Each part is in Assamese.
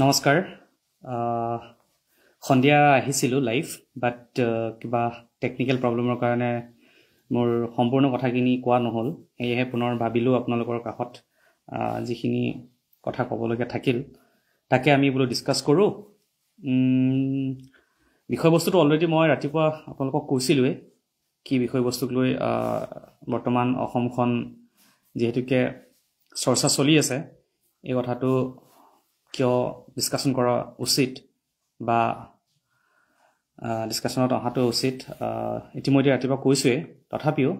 নমস্কাৰ সন্ধিয়া আহিছিলোঁ লাইভ বাট কিবা টেকনিকেল প্ৰব্লেমৰ কাৰণে মোৰ সম্পূৰ্ণ কথাখিনি কোৱা নহ'ল সেয়েহে পুনৰ ভাবিলোঁ আপোনালোকৰ কাষত যিখিনি কথা ক'বলগীয়া থাকিল তাকে আমি বোলো ডিছকাছ কৰোঁ বিষয়বস্তুটো অলৰেডি মই ৰাতিপুৱা আপোনালোকক কৈছিলোঁৱে কি বিষয়বস্তুক লৈ বৰ্তমান অসমখন যিহেতুকে চৰ্চা চলি আছে এই কথাটো কিয় ডিছকাশ্যন কৰা উচিত বা ডিছকাশ্যনত অহাটো উচিত ইতিমধ্যে ৰাতিপুৱা কৈছোঁৱে তথাপিও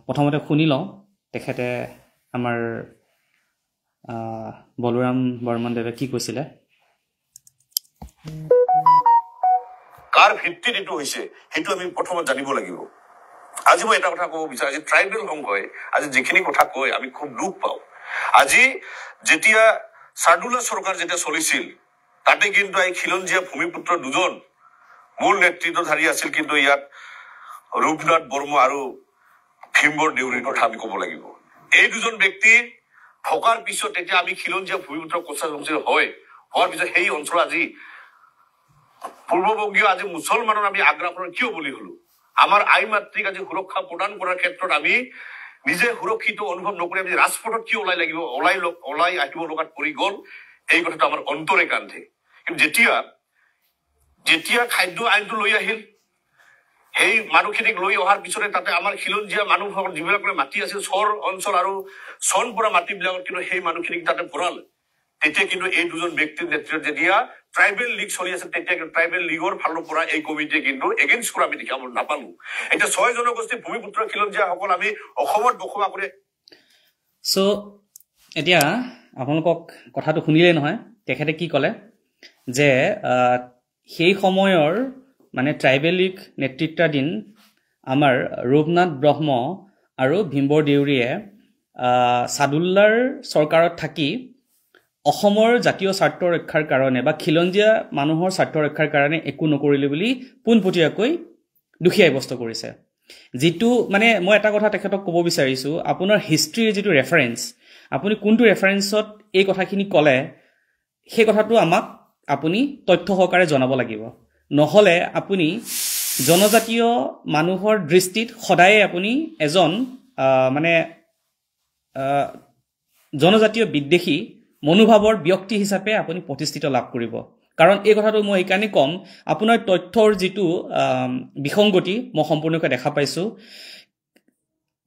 প্ৰথমতে শুনি লওঁ তেখেতে আমাৰ বলোৰাম বৰ্মন দেৱে কি কৈছিলে কাৰ ভিত্তিত এইটো হৈছে সেইটো আমি প্ৰথমত জানিব লাগিব আজি মই এটা কথা ক'ব বিচাৰো আজি ট্ৰাইবেল সংঘই আজি যিখিনি কথা কয় আমি খুব দুখ পাওঁ আজি যেতিয়া সাদুলা সরকার যেটা চলিছিল তাতে কিন্তু এই খিলঞ্জীয়া ভূমিপুত্ৰ দুজন মূল নেতৃত্বধাৰী আছিল কিন্তু ইয়াত ৰূপনাথ বৰ্মা আৰু ভীমবৰ দেউৰীৰ কথা আমি ক'ব লাগিব এই দুজন ব্যক্তি থকাৰ পিছত তেতিয়া আমি খিলঞ্জীয়া ভূমিপুত্ৰ কোচা সংসিৰ হোৱাৰ পিছত সেই অঞ্চল আজি পূৰ্ববংগীয় আজি মুছলমানৰ আমি আগ্ৰাসনৰ কিয় বুলি হলো আমাৰ আই মাতৃক আজি সুৰক্ষা প্ৰদান কৰাৰ ক্ষেত্ৰত আমি নিজে সুৰক্ষিত অনুভৱ নকৰি আমি ৰাজপথত কি ওলাই আহিব লগাত পৰি গ'ল এই কথাটো আমাৰ অন্তৰে কান্ধে কিন্তু যেতিয়া খাদ্য আইনটো লৈ আহিল সেই মানুহখিনিক লৈ অহাৰ পিছতে তাতে আমাৰ খিলঞ্জীয়া মানুহৰ যিবিলাকৰ মাটি আছিল চৰ অঞ্চল আৰু চন পৰা মাটিবিলাকত কিন্তু সেই মানুহখিনিক তাতে ভৰাল তেতিয়া কিন্তু এই দুজন ব্যক্তিৰ নেতৃত্বত যেতিয়া ট্ৰাইবেল লীগ চলি আছে তেতিয়া কিন্তু ট্ৰাইবেল লীগৰ ফালৰ পৰা এই কমিটিয়ে কিন্তু এগেইনষ্ট কৰা আমি দেখাব নাপালো এতিয়া 6 জনগোষ্ঠী ভূমিপুত্ৰ খিলঞ্জীয়াসকল আমি অসমত বসবাস কৰে সো এতিয়া আপোনালোকক কথাটো শুনিলেই নহয় তেখেতে কি ক'লে যে সেই সময়ৰ মানে ট্ৰাইবেল লীগ নেতৃত্বাধীন আমাৰ ৰূপনাথ ব্ৰহ্ম আৰু ভীমবৰ দেউৰীয়ে সাদুল্লাৰ চৰকাৰত থাকি অসমৰ জাতীয় স্বাৰ্থ ৰক্ষাৰ কাৰণে বা খিলঞ্জীয়া মানুহৰ স্বাৰ্থ ৰক্ষাৰ কাৰণে একো নকৰিলে বুলি পোনপটীয়াকৈ দুখী সাব্যস্ত কৰিছে যিটো মানে মই এটা কথা তেখেতক ক'ব বিচাৰিছোঁ আপোনাৰ হিষ্ট্ৰীৰ যিটো ৰেফাৰেন্স আপুনি কোনটো ৰেফাৰেন্সত এই কথাখিনি ক'লে সেই কথাটো আমাক আপুনি তথ্য সহকাৰে জনাব লাগিব নহ'লে আপুনি জনজাতীয় মানুহৰ দৃষ্টিত সদায়ে আপুনি এজন মানে জনজাতীয় বিদ্বেষী মনোভাৱৰ ব্যক্তি হিচাপে আপুনি প্ৰতিষ্ঠিত লাভ কৰিব কাৰণ এই কথাটো মই এইকাৰণে ক'ম আপোনাৰ তথ্যৰ যিটো বিসংগতি মই সম্পূৰ্ণকৈ দেখা পাইছোঁ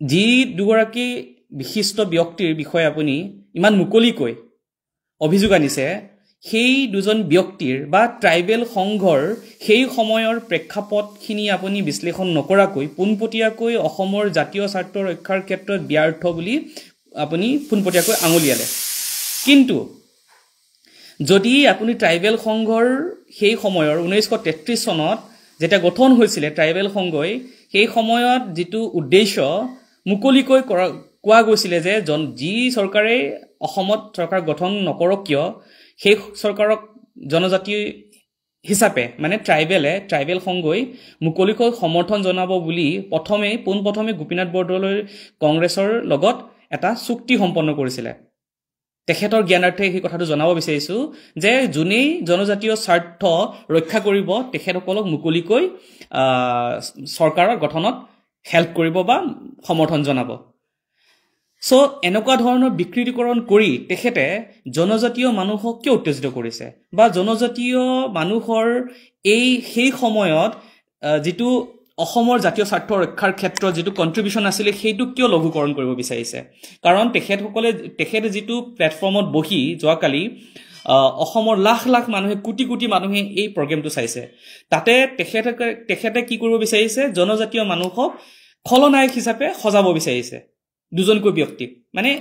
যি দুগৰাকী বিশিষ্ট ব্যক্তিৰ বিষয়ে আপুনি ইমান মুকলিকৈ অভিযোগ আনিছে সেই দুজন ব্যক্তিৰ বা ট্ৰাইবেল সংঘৰ সেই সময়ৰ প্ৰেক্ষাপটখিনি আপুনি বিশ্লেষণ নকৰাকৈ পোনপটীয়াকৈ অসমৰ জাতীয় স্বাৰ্থ ৰক্ষাৰ ক্ষেত্ৰত ব্যৰ্থ বুলি আপুনি পোনপটীয়াকৈ আঙুলিয়ালে কিন্তু যদি আপুনি ট্ৰাইবেল সংঘৰ সেই সময়ৰ 1933 চনত যেতিয়া গঠন হৈছিলে ট্ৰাইবেল সংঘই সেই সময়ত যিটো উদ্দেশ্য মুকলিকৈ কোৱা গৈছিলে যে যি চৰকাৰে অসমত চৰকাৰ গঠন নকৰক কিয় সেই চৰকাৰক জনজাতি হিচাপে মানে ট্ৰাইবেল সংঘই মুকলিকৈ সমৰ্থন জনাব বুলি পোনপ্ৰথমে গোপীনাথ বৰদলৈৰ কংগ্ৰেছৰ লগত এটা চুক্তি সম্পন্ন কৰিছিলে তেখেতৰ জ্ঞানাৰ্থে সেই কথাটো জনাব বিচাৰিছোঁ যে যোনেই জনজাতীয় স্বাৰ্থ ৰক্ষা কৰিব তেখেতসকলক মুকলিকৈ চৰকাৰৰ গঠনত হেল্প কৰিব বা সমৰ্থন জনাব সো এনেকুৱা ধৰণৰ বিকৃতিকৰণ কৰি তেখেতে জনজাতীয় মানুহক কিয় উত্তেজিত কৰিছে বা জনজাতীয় মানুহৰ সেই সময়ত যিটো অসমৰ জাতীয় স্বাৰ্থ ৰক্ষাৰ ক্ষেত্ৰত যিটো কন্ট্ৰিবিউশ্যন আছিলে সেইটো কিয় লঘূকৰণ কৰিব বিচাৰিছে কাৰণ তেখেতে যিটো প্লেটফৰ্মত বহি যোৱাকালি অসমৰ লাখ লাখ মানুহে কোটি মানুহে এই প্ৰগ্ৰেমটো চাইছে তাতে তেখেতে কি কৰিব বিচাৰিছে জনজাতীয় মানুহক খলনায়ক হিচাপে সজাব বিচাৰিছে দুজনকৈ ব্যক্তিক মানে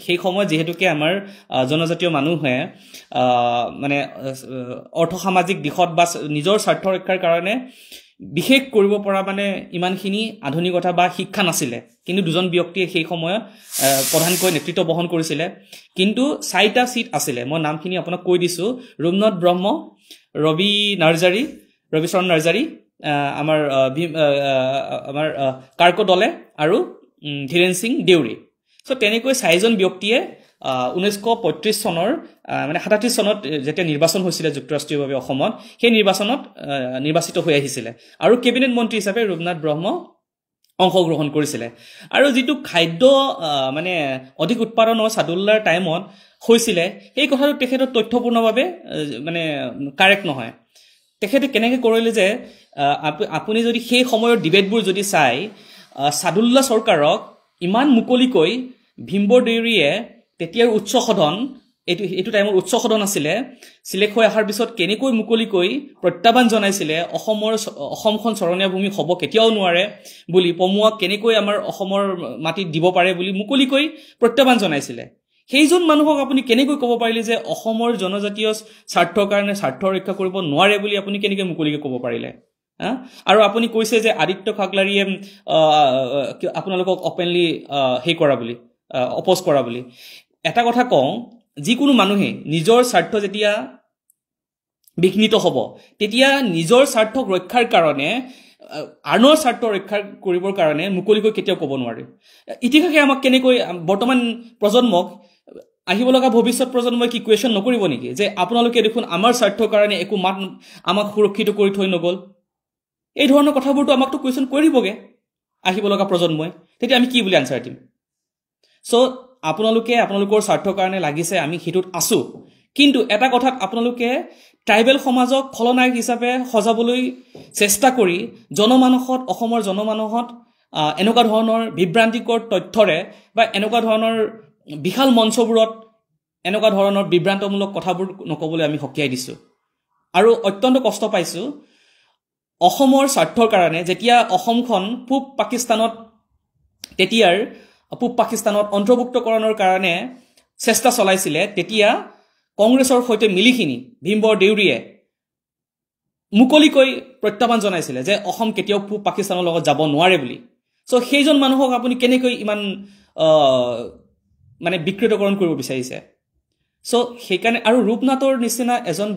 সেই সময়ত যেহেতুকে আমাৰ জনজাতীয় মানুহে মানে অৰ্থসামাজিক দিশত বা নিজৰ স্বাৰ্থ ৰক্ষাৰ কাৰণে বিশেষ কৰিব পৰা মানে ইমানখিনি আধুনিকতা বা শিক্ষা নাছিলে কিন্তু দুজন ব্যক্তিয়ে সেই সময়ত প্ৰধানকৈ নেতৃত্ব বহন কৰিছিলে কিন্তু 4টা সিট আছিলে মই নামখিনি আপোনাক কৈ দিছো ৰূপনাথ ব্ৰহ্ম ৰবিচৰণ নাৰ্জাৰী আমাৰ কাৰ্ক দলে আৰু ধীৰেন সিং দেউৰী সো তেনেকৈ 4জন ব্যক্তিয়ে 1935 চনৰ মানে 37 চনত যেতিয়া নিৰ্বাচন হৈছিলে যুক্তৰাষ্ট্ৰীয়ভাৱে অসমত সেই নিৰ্বাচনত নিৰ্বাচিত হৈ আহিছিলে আৰু কেবিনেট মন্ত্ৰী হিচাপে ৰূপনাথ ব্ৰহ্ম অংশগ্ৰহণ কৰিছিলে আৰু যেটো খাদ্য মানে অধিক উৎপাদনৰ সাদুল্লাৰ টাইমত হৈছিলে সেই কথাটো তেখেতৰ তথ্যপূৰ্ণভাৱে মানে কাৰেক্ট নহয় তেখেতে কেনেকৈ কৰিলে যে আপুনি যদি সেই সময়ৰ ডিবেটবোৰ যদি চাই সাদুল্লা চৰকাৰক ইমান মুকলিকৈ ভীমবৰ দেউৰীয়ে তেতিয়াৰ উচ্চ সদন এইটো টাইমৰ উচ্চ সদন আছিলে সিলেক্ট হৈ অহাৰ পিছত কেনেকৈ মুকলিকৈ প্ৰত্যাহ্বান জনাইছিলে অসমখন চৰণীয়া ভূমি হ'ব কেতিয়াও নোৱাৰে বুলি পমুৱাক কেনেকৈ আমাৰ অসমৰ মাটি দিব পাৰে বুলি মুকলিকৈ প্ৰত্যাহ্বান জনাইছিলে সেইজন মানুহক আপুনি কেনেকৈ ক'ব পাৰিলে যে অসমৰ জনজাতীয় স্বাৰ্থৰ কাৰণে স্বাৰ্থ ৰক্ষা কৰিব নোৱাৰে বুলি আপুনি কেনেকৈ মুকলিকৈ ক'ব পাৰিলে আৰু আপুনি কৈছে যে আদিত্য খাগলাৰীয়ে আপোনালোকক অপেনলি হে কৰা বুলি অপোজ কৰা বুলি এটা কথা কওঁ যিকোনো মানুহে নিজৰ স্বাৰ্থ যেতিয়া বিঘ্নিত হ'ব তেতিয়া নিজৰ স্বাৰ্থক ৰক্ষাৰ কাৰণে আনৰ স্বাৰ্থ ৰক্ষা কৰিবৰ কাৰণে মুকলিকৈ কেতিয়াও ক'ব নোৱাৰে ইতিহাসে আমাক কেনেকৈ বৰ্তমান প্ৰজন্মক আহিব লগা ভৱিষ্যত প্ৰজন্মই কি কুৱেশ্যন নকৰিব নেকি যে আপোনালোকে দেখোন আমাৰ স্বাৰ্থৰ কাৰণে একো মাত আমাক সুৰক্ষিত কৰি থৈ নগ'ল এই ধৰণৰ কথাবোৰতো আমাকতো কুৱেশ্যন কৰিবগে আহিব লগা প্ৰজন্মই তেতিয়া আমি কি বুলি আনসাৰ দিম সো আপোনালোকে আপোনালোকৰ স্বাৰ্থৰ কাৰণে লাগিছে আমি হিতুত আছো কিন্তু এটা কথাত আপোনালোকে ট্ৰাইবেল সমাজক খলনায়ক হিচাপে সজাবলৈ চেষ্টা কৰি জনমানসত অসমৰ জনমানসত এনেকুৱা ধৰণৰ বিভ্ৰান্তিকৰ তথ্যৰে বা এনেকুৱা ধৰণৰ বিশাল মঞ্চবোৰত এনেকুৱা ধৰণৰ বিভ্ৰান্তমূলক কথাবোৰ নকবলৈ আমি হকিয়াই দিছো আৰু অত্যন্ত কষ্ট পাইছো অসমৰ স্বাৰ্থৰ কাৰণে যেতিয়া অসমখন পূব পাকিস্তানত অন্তৰ্ভুক্তকৰণৰ কাৰণে চেষ্টা চলাইছিলে তেতিয়া কংগ্ৰেছৰ সৈতে মিলিখিনি ভীমবৰ দেউৰীয়ে মুকলিকৈ প্ৰত্যাহ্বান জনাইছিলে যে অসম কেতিয়াও পূব পাকিস্তানৰ লগত যাব নোৱাৰে বুলি সো সেইজন মানুহক আপুনি কেনেকৈ ইমান মানে বিকৃতকৰণ কৰিব বিচাৰিছে সো সেইকাৰণে আৰু ৰূপনাথৰ নিচিনা এজন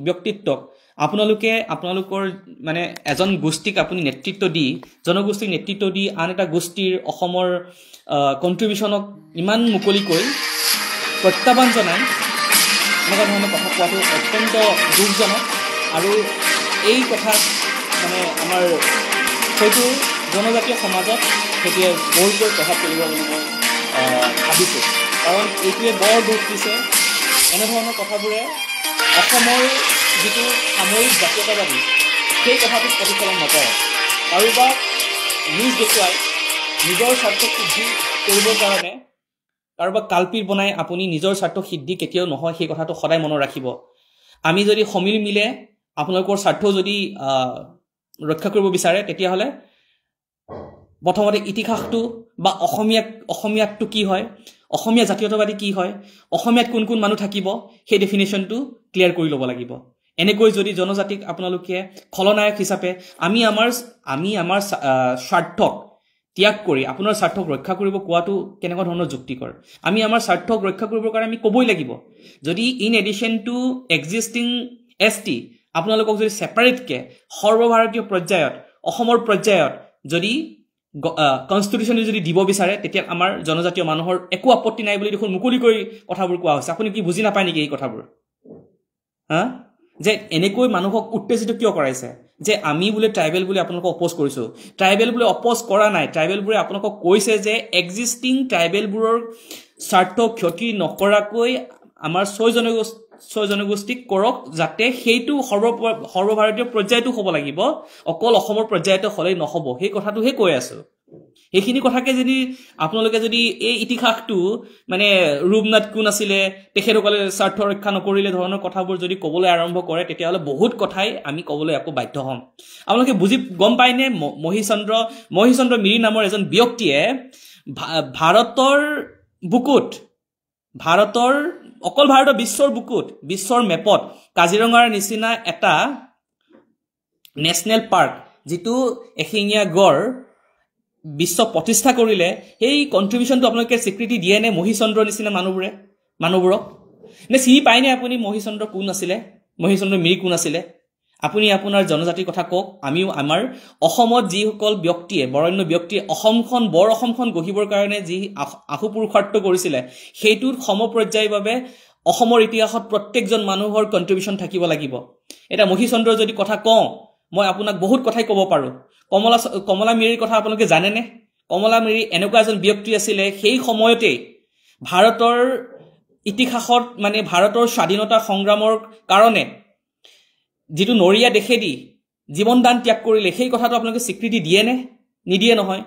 ব্যক্তিত্বক আপোনালোকৰ মানে এজন গোষ্ঠীক আপুনি নেতৃত্ব দি জনগোষ্ঠীক নেতৃত্ব দি আন এটা গোষ্ঠীৰ অসমৰ কন্ট্ৰিবিউশনক ইমান মুকলিকৈ প্ৰত্যাহ্বান জনাই এনেকুৱা ধৰণৰ কথা কোৱাটো অত্যন্ত দুখজনক আৰু এই কথা মানে আমাৰ হয়তো জনজাতীয় সমাজত সেইটোৱে বহুতকৈ প্ৰভাৱ পেলাব বুলি মই ভাবিছোঁ কাৰণ এইটোৱে বৰ দুখ দিছে এনেধৰণৰ কথাবোৰে অসমৰ যিটো সামৰিক জাতীয়তাবাদী সেই কথাটোক প্ৰতিফলন নকৰে কাৰোবাক নিউজ দেখুৱাই নিজৰ স্বাৰ্থ সিদ্ধি কৰিবৰ কাৰণে কাৰোবাক কালপিত বনাই আপুনি নিজৰ স্বাৰ্থ সিদ্ধি কেতিয়াও নহয় সেই কথাটো সদায় মনত ৰাখিব আমি যদি সমিল মিলে আপোনালোকৰ স্বাৰ্থ যদি ৰক্ষা কৰিব বিচাৰে তেতিয়াহ'লে প্ৰথমতে ইতিহাসটো বা অসমীয়াটো কি হয় অসমীয়া জাতীয়তাবাদী কি হয় অসমীয়াত কোন কোন মানুহ থাকিব সেই ডেফিনেশ্যনটো ক্লিয়াৰ কৰি ল'ব লাগিব এনেকৈ যদি জনজাতিক আপোনালোকে খলনায়ক হিচাপে আমি আমাৰ স্বাৰ্থক ত্যাগ কৰি আপোনাৰ স্বাৰ্থক ৰক্ষা কৰিব কোৱাটো কেনেকুৱা ধৰণৰ যুক্তিকৰ আমি আমাৰ স্বাৰ্থক ৰক্ষা কৰিবৰ কাৰণে আমি ক'বই লাগিব যদি ইন এডিশ্যন টু এক্সিষ্টিং এছটি আপোনালোকক যদি ছেপাৰেটকে সৰ্বভাৰতীয় পৰ্যায়ত অসমৰ পৰ্যায়ত যদি কনষ্টিটিউশ্যনে যদি দিব বিচাৰে তেতিয়া আমাৰ জনজাতীয় মানুহৰ একো আপত্তি নাই বুলি দেখোন মুকলিকৈ কথাবোৰ কোৱা হৈছে আপুনি কি বুজি নাপায় নেকি এই কথাবোৰ যে এনেকৈ মানুহক উত্তেজিত কিয় কৰাইছে যে আমি বোলে ট্ৰাইবেল বুলি আপোনালোকক অপোজ কৰিছো ট্ৰাইবেল বোলে অপোজ কৰা নাই ট্ৰাইবেলবোৰে আপোনালোকক কৈছে যে এক্সিষ্টিং ট্ৰাইবেলবোৰৰ স্বাৰ্থ ক্ষতি নকৰাকৈ আমাৰ ছয় জনগোষ্ঠীক কৰক যাতে সেইটো সৰ্বভাৰতীয় পৰ্যায়তো হ'ব লাগিব অকল অসমৰ পৰ্যায়তে হ'লেই নহ'ব সেই কথাটোহে কৈ আছো এইখিনি কথাকে যদি আপোনালোকে যদি এই ইতিহাসটো মানে ৰূপনাথ কোন আছিলে তেখেতসকলে স্বাৰ্থ ৰক্ষা নকৰিলে ধৰণৰ কথাবোৰ যদি ক'বলৈ আৰম্ভ কৰে তেতিয়াহ'লে বহুত কথাই আমি ক'বলৈ আকৌ বাধ্য হ'ম আপোনালোকে গম পায়নে মহিচন্দ্ৰ মিৰি নামৰ এজন ব্যক্তিয়ে অকল ভাৰতৰ বিশ্বৰ মেপত কাজিৰঙাৰ নিচিনা এটা নেশ্যনেল পাৰ্ক যিটো এশিঙীয়া গড় বিশ্ব প্ৰতিষ্ঠা কৰিলে সেই কন্ট্ৰিবিউশনটো আপোনালোকে স্বীকৃতি দিয়ে নে মহিচন্দ্ৰৰ নিচিনা মানুহবোৰক নে চিনি পায়নে আপুনি মহিচন্দ্ৰ মিৰি কোন আছিলে আপুনি আপোনাৰ জনজাতিৰ কথা কওক আমিও আমাৰ অসমত যিসকল ব্যক্তিয়ে বৰেণ্য ব্যক্তিয়ে অসমখন বৰ অসমখন গঢ়িবৰ কাৰণে যি আহুপুৰুষাৰ্থ কৰিছিলে সেইটোৰ সমপৰ্যায়ভাৱে অসমৰ ইতিহাসত প্ৰত্যেকজন মানুহৰ কন্ট্ৰিবিউশন থাকিব লাগিব এটা মহিচন্দ্ৰৰ যদি কথা কওঁ মই আপোনাক বহুত কথাই ক'ব পাৰো কমলা মিৰিৰ কথা আপোনালোকে জানেনে কমলা মিৰি এনেকুৱা এজন ব্যক্তি আছিলে সেই সময়তে ভাৰতৰ ইতিহাসত মানে ভাৰতৰ স্বাধীনতা সংগ্ৰামৰ কাৰণে যেটো নৰিয়া দেখেদি জীবন দান ত্যাগ কৰিলে সেই কথাটো আপোনালোকে স্বীকৃতি দিয়ে নে নিদিয়ে নহয়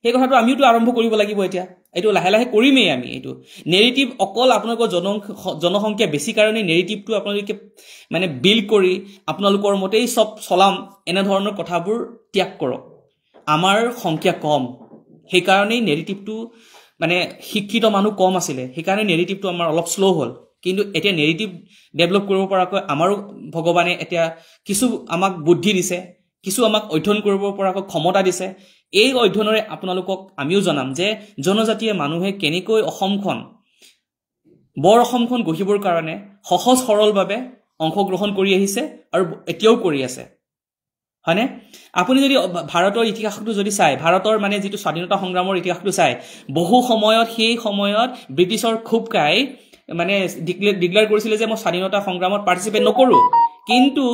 সেই কথাটো আমিওটো আৰম্ভ কৰিব লাগিব এতিয়া এটো লাহে লাহে কৰিমেই আমি এটো নেৰেটিভ অকল আপোনালোকৰ জনসংখ্যা বেছি কাৰণে নেৰেটিভটো আপোনালোকে মানে বিল কৰি আপোনালোকৰ মতেই সব চলাম এনে ধৰণৰ কথাবোৰ ত্যাগ কৰক আমাৰ সংখ্যা কম সেই কাৰণেই নেৰেটিভটো মানে শিক্ষিত মানুহ কম আছিল সেই কাৰণে নেৰেটিভটো আমাৰ অলপ স্লো হ'ল কিন্তু এতিয়া নেৰেটিভ ডেভেলপ কৰিব পৰাকৈ আমাৰো ভগৱানে এতিয়া কিছু আমাক বুদ্ধি দিছে কিছু আমাক অধ্যয়ন কৰিব পৰাকৈ ক্ষমতা দিছে এই অধ্যয়নৰে আপোনালোকক আমিও জনাম যে জনজাতীয় মানুহে কেনেকৈ অসমখন বৰ অসমখন গঢ়িবৰ কাৰণে সহজ সৰলভাৱে অংশগ্ৰহণ কৰি আহিছে আৰু এতিয়াও কৰি আছে হয়নে আপুনি যদি ভাৰতৰ ইতিহাসটো যদি চাই ভাৰতৰ মানে যেটো স্বাধীনতা সংগ্ৰামৰ ইতিহাসটো চাই বহু সময়ত সেই সময়ত ব্ৰিটিছৰ খুব কাই মানে ডিক্লেয়াৰ কৰিছিল যে মই স্বাধীনতা সংগ্ৰামত পাৰ্টিসিপেট নকৰো কিন্তু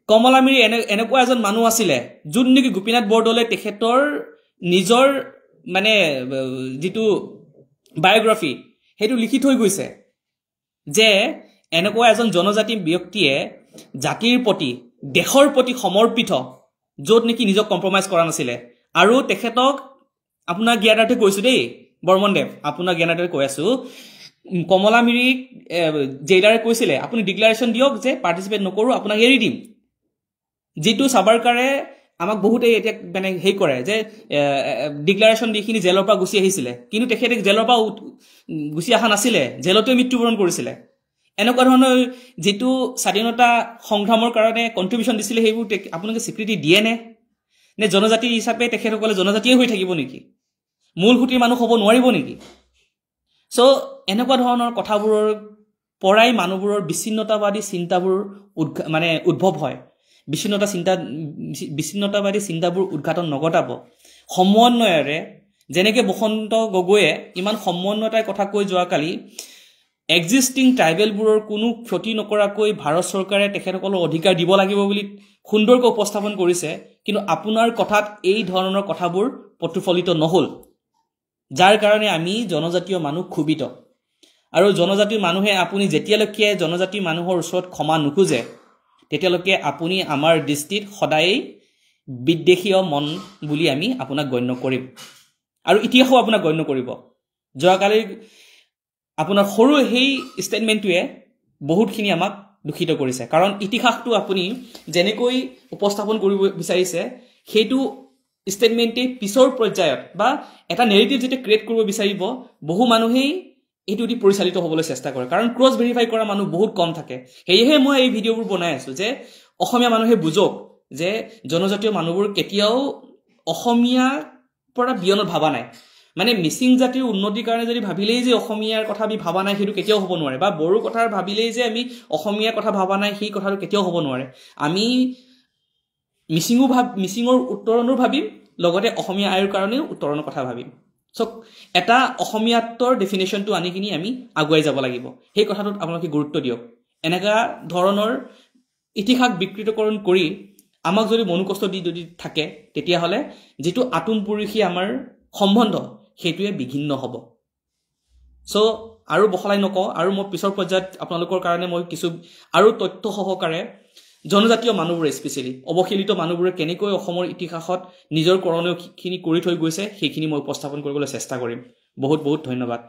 কমলা মিৰি এনেকুৱা এজন মানুহ আছিল যোন নেকি গোপীনাথ বৰদলৈ তেখেতৰ নিজৰ মানে যেটো বায়োগ্ৰাফি হেতু লিখি থৈ গৈছে যে এনেকুৱা এজন জনজাতি ব্যক্তিয়ে জাতিৰ প্ৰতি দেশৰ প্ৰতি সমৰ্পিত যত নেকি নিজক কম্প্ৰমাইজ কৰা নাছিল আৰু তেখেতক আপোনাৰ জ্ঞানাৰ্থে কৈছো দেই বৰ্মনদেৱ আপোনাৰ জ্ঞানাৰ্থে কৈ আছো কমলা মিৰিক জেইলাৰে কৈছিলে আপুনি ডিক্লাৰেশন দিয়ক যে পাৰ্টিসিপেট নকৰো আপোনাক এৰি দিম যেটো সাবৰকাৰে আমাক বহুতে এতিয়া মানে হেই কৰে যে ডিক্লাৰেশন দিখিনি জেলৰ পৰা গুছি আহিছিল কিন্তু তেখেতে জেলৰ পৰা গুছি আহা নাছিল জেলতে মৃত্যুবৰণ কৰিছিল এনেকুৱা ধৰণৰ যেটো স্বাধীনতা সংগ্ৰামৰ কাৰণে কন্ট্ৰিবিউশন দিছিল হেইবোৰ আপোনালোকে স্বীকৃতি দিয়ে নে জনজাতি হিচাপে তেখেতসকলে জনজাতিয়ে হৈ থাকিব নেকি মূল খুঁটিৰ মানুহ হ'ব নোৱাৰিব নেকি সো এনেকুৱা ধৰণৰ কথাবোৰৰ পৰাই মানুহবোৰৰ বিচ্ছিন্নতাবাদী চিন্তাবোৰ মানে উদ্ভৱ হয় বিচ্ছিন্নতাবাদী চিন্তাবোৰ উদ্ঘাটন নগটাব সমন্বয়ৰে যেনেকৈ বসন্ত গগৈয়ে ইমান সমন্বয়তাৰ কথা কৈ যোৱা কালি এক্সিস্টিং ট্ৰাইবেলবোৰৰ কোনো ক্ষতি নকৰাকৈ ভাৰত চৰকাৰে তেখেতসকলৰ অধিকাৰ দিব লাগিব বুলি সুন্দৰকৈ উপস্থাপন কৰিছে কিন্তু আপোনাৰ কথাত এই ধৰণৰ কথাবোৰ প্ৰতিফলিত নহল যাৰ কাৰণে আমি জনজাতীয় মানুহ ক্ষুবিত আৰু জনজাতীয় মানুহে আপুনি যেতিয়ালৈকে জনজাতীয় মানুহৰ ওচৰত ক্ষমা নুখুজে তেতিয়ালৈকে আপুনি আমাৰ দৃষ্টিত সদায় বিদ্বেষীয় মন বুলি আমি আপোনাক গণ্য কৰিম আৰু ইতিহাসও আপোনাক গণ্য কৰিব যোৱাকালি আপোনাৰ সৰু হেই ষ্টেটমেন্টটোৱে বহুতখিনি আমাক দুখিত কৰিছে কাৰণ ইতিহাসটো আপুনি যেনেকৈ উপস্থাপন কৰিব বিচাৰিছে হেতু ষ্টেটমেন্টে পিছৰ পৰ্যায়ত বা এটা নেৰেটিভ যেটা ক্ৰিয়েট কৰিব বিচাৰিব বহু মানুহেই এটো দি পৰিচালিত হ'বলৈ চেষ্টা কৰে কাৰণ ক্ৰছ ভেৰিফাই কৰা মানুহ বহুত কম থাকে হেইহে মই এই ভিডিঅবোৰ বনাই আছো যে অসমীয়া মানুহে বুজক যে জনজাতীয় মানুহবোৰ কেতিয়াও অসমীয়া পৰা বিয়নত ভাবা নাই মানে মিসিং জাতিৰ উন্নতিৰ কাৰণে যদি ভাবিলেই যে অসমীয়াৰ কথা আমি ভাবা নাই হেতু কেতিয়াও হ'ব নোৱাৰে বা বড়ো কথা ভাবিলেই যে আমি অসমীয়াৰ কথা ভাবা নাই সেই কথাটো কেতিয়াও হ'ব নোৱাৰে আমি মিসিঙৰ উত্তৰণৰ ভাবিম লগতে অসমীয়া আয়ৰ কাৰণেও উত্তৰণৰ কথা ভাবিম সো এটা অসমীয়াতৰ ডেফিনেশনটো আনি কিনি আমি আগুৱাই যাব লাগিব সেই কথাটোত আপোনালোকে গুৰুত্ব দিয়ক এনেকা ধৰণৰ ইতিহাস বিকৃতকৰণ কৰি আমাক যদি মনোকষ্ট দি যদি থাকে তেতিয়া হলে যেটো আতুমপুৰুষী আমাৰ সম্বন্ধ হেতুৱে বিঘিন্ন হ'ব সো আৰু বখলাই নক আৰু মই পিছৰ পৰ্যায়ত আপোনালোকৰ কাৰণে মই কিছু আৰু তথ্য সহকাৰে জনজাতীয় মানুহবোৰ স্পেশালি অবহেলিত মানুহবোৰে কেনেকৈ অসমৰ ইতিহাসত নিজৰ কৰণীয়খিনি কৰি থৈ গৈছে সেইখিনি মই উপস্থাপন কৰিবলৈ চেষ্টা কৰিম বহুত বহুত ধন্যবাদ